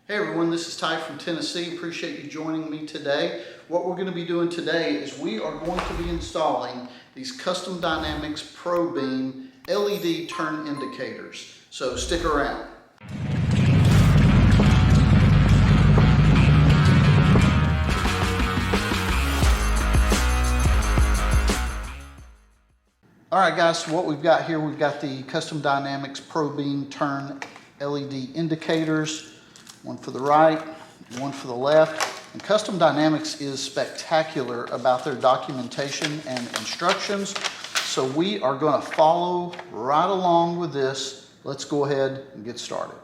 Hey everyone, this is Ty from Tennessee. Appreciate you joining me today. What we're going to be doing today is we are going to be installing these Custom Dynamics ProBeam LED turn indicators. So stick around. All right guys, so what we've got here, we've got the Custom Dynamics ProBeam turn LED indicators. One for the right, one for the left. And Custom Dynamics is spectacular about their documentation and instructions. So we are going to follow right along with this. Let's go ahead and get started.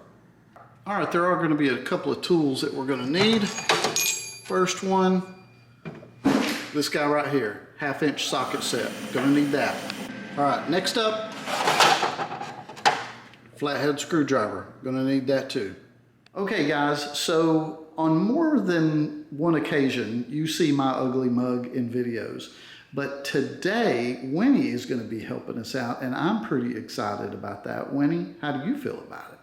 All right, there are going to be a couple of tools that we're going to need. First one, this guy right here, 1/2-inch socket set. Going to need that. All right, next up, flathead screwdriver. Going to need that too. Okay guys, so on more than one occasion, you see my ugly mug in videos. But today, Winnie is going to be helping us out, and I'm pretty excited about that. Winnie, how do you feel about it?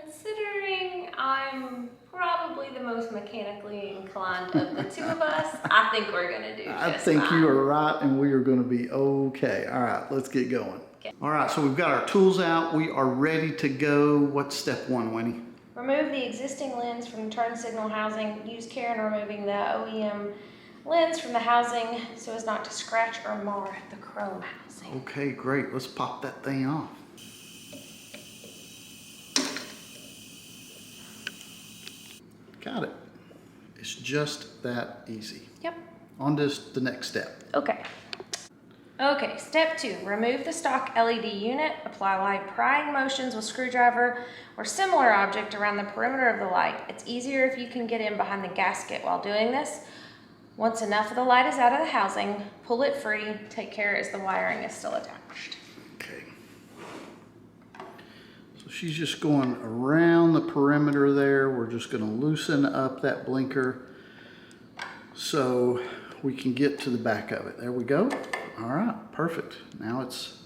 Considering I'm probably the most mechanically inclined of the two of us, I think we're going to do just I think fine. you are right, and we are going to be okay. All right, let's get going. Okay. All right, so we've got our tools out. We are ready to go. What's step one, Winnie? Remove the existing lens from the turn signal housing. Use care in removing the OEM lens from the housing so as not to scratch or mar the chrome housing. Okay, great. Let's pop that thing off. Got it. It's just that easy. Yep. On to the next step. Okay. Okay, step 2, remove the stock LED unit, apply light prying motions with screwdriver or similar object around the perimeter of the light. It's easier if you can get in behind the gasket while doing this. Once enough of the light is out of the housing, pull it free, take care as the wiring is still attached. Okay. So she's just going around the perimeter there. We're just going to loosen up that blinker so we can get to the back of it. There we go. All right, perfect. Now it's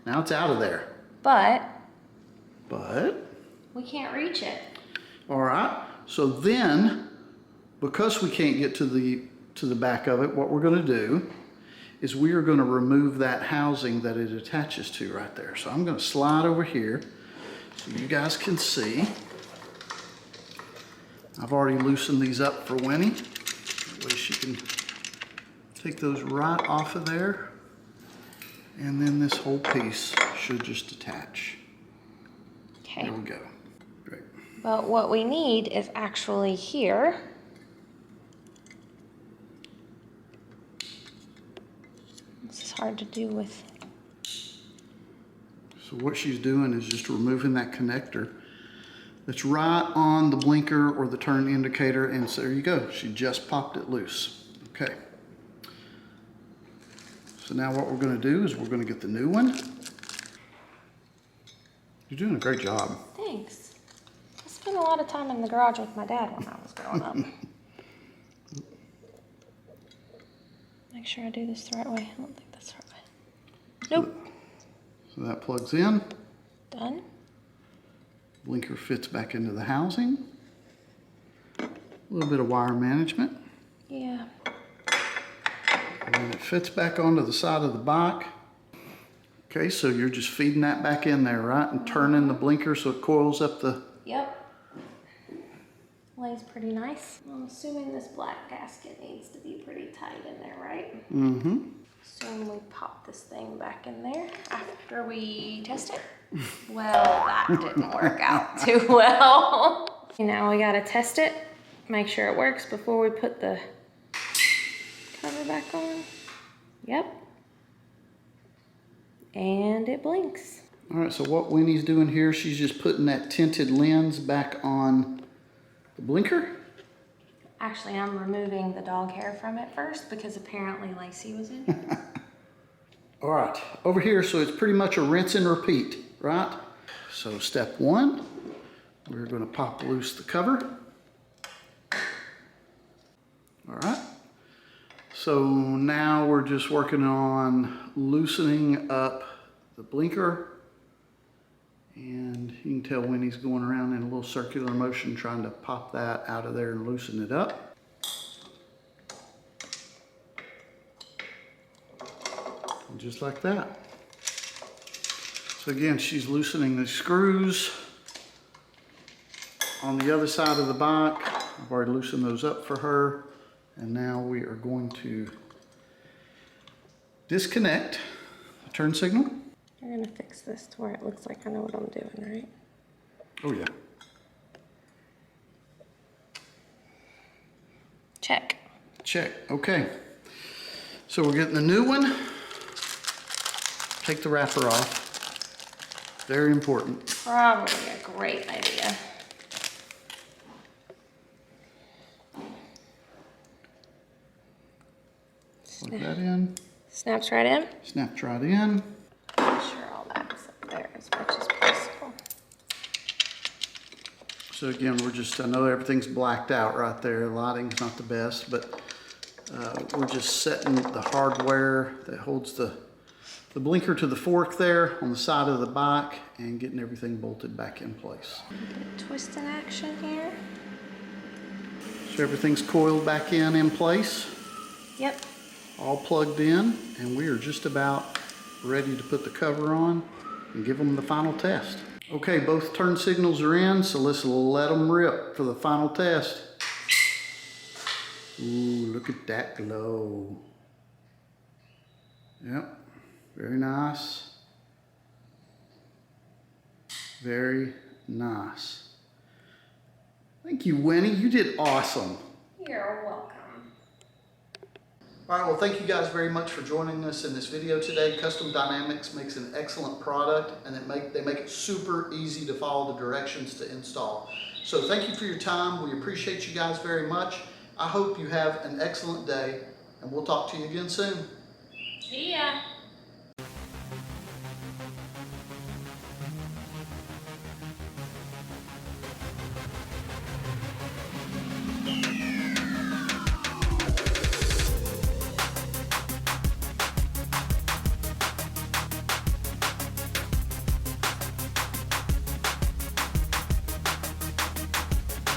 out of there. But we can't reach it. All right. So then, because we can't get to the back of it, what we're going to do is we are going to remove that housing that it attaches to right there. So I'm going to slide over here so you guys can see. I've already loosened these up for Winnie. That way she can take those right off of there, and then this whole piece should just attach. Okay. There we go. Great. But what we need is actually here. This is hard to do with. So what she's doing is just removing that connector that's right on the blinker or the turn indicator, and so there you go. She just popped it loose. Okay. So now what we're going to do is we're going to get the new one. You're doing a great job. Thanks. I spent a lot of time in the garage with my dad when I was growing up. Make sure I do this the right way. I don't think that's the right way. Nope. So that plugs in. Done. Blinker fits back into the housing. A little bit of wire management. Yeah. And then it fits back onto the side of the bike. Okay, so you're just feeding that back in there, right? And turning the blinker so it coils up the... Yep. Lays pretty nice. I'm assuming this black gasket needs to be pretty tight in there, right? Mm-hmm. So we pop this thing back in there after we test it. Well, that didn't work out too well. Now we gotta test it, make sure it works before we put the cover back on. Yep. And it blinks. All right, so what Winnie's doing here, she's just putting that tinted lens back on the blinker. Actually, I'm removing the dog hair from it first because apparently Lacey was in it. All right, over here, so it's pretty much a rinse and repeat, right? So step 1, we're going to pop loose the cover. All right. So now we're just working on loosening up the blinker And you can tell Winnie's going around in a little circular motion trying to pop that out of there and loosen it up. And just like that. So again, she's loosening the screws on the other side of the bike. I've already loosened those up for her. And now we are going to disconnect the turn signal. You're gonna fix this to where it looks like I know what I'm doing, right? Oh yeah. Check. Check, okay. So we're getting the new one. Take the wrapper off. Very important. Probably a great idea. Plug that in. Snaps right in. Snaps right in. Make sure all that's up there as much as possible. So again, I know everything's blacked out right there. The lighting's not the best, but we're just setting the hardware that holds the blinker to the fork there on the side of the bike and getting everything bolted back in place. Twist in action here. So everything's coiled back in place. Yep. All plugged in, and we are just about ready to put the cover on and give them the final test. Okay, both turn signals are in, so let's let them rip for the final test. Ooh, look at that glow. Yep, very nice. Very nice. Thank you, Winnie, you did awesome. You're welcome. All right, well, thank you guys very much for joining us in this video today. Custom Dynamics makes an excellent product, and they make it super easy to follow the directions to install. So thank you for your time. We appreciate you guys very much. I hope you have an excellent day, and we'll talk to you again soon.